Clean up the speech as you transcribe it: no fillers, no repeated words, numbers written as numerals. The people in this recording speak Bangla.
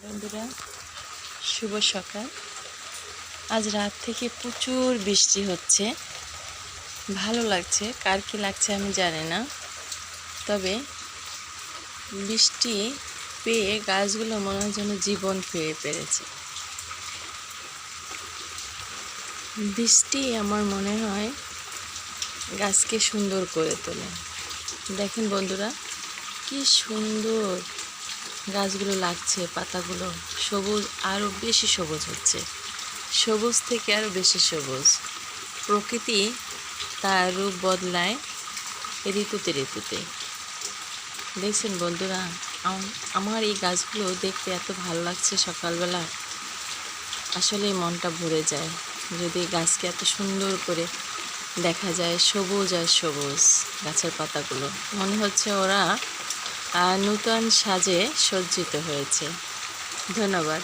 বন্ধুরা, শুভ সকাল। আজ রাত থেকে প্রচুর বৃষ্টি হচ্ছে, ভালো লাগছে। কার কি লাগছে আমি জানি না, তবে বৃষ্টি পেয়ে গাছগুলো মনে হয় যেন জীবন ফিরে পেয়েছে। বৃষ্টি আমার মনে হয় গাছকে সুন্দর করে তোলে। দেখেন বন্ধুরা, কি সুন্দর গাছগুলো লাগছে, পাতাগুলো সবুজ, আরও বেশি সবুজ হচ্ছে, সবুজ থেকে আরও বেশি সবুজ। প্রকৃতি তার রূপ বদলায় ঋতুতে ঋতুতে। দেখছেন বন্ধুরা, আমার এই গাছগুলো দেখতে এত ভালো লাগছে সকালবেলা, আসলে মনটা ভরে যায়। যদি গাছকে এত সুন্দর করে দেখা যায়, সবুজ আর সবুজ গাছের পাতাগুলো, মনে হচ্ছে ওরা নূতন সাজে সজ্জিত হয়েছে। ধন্যবাদ।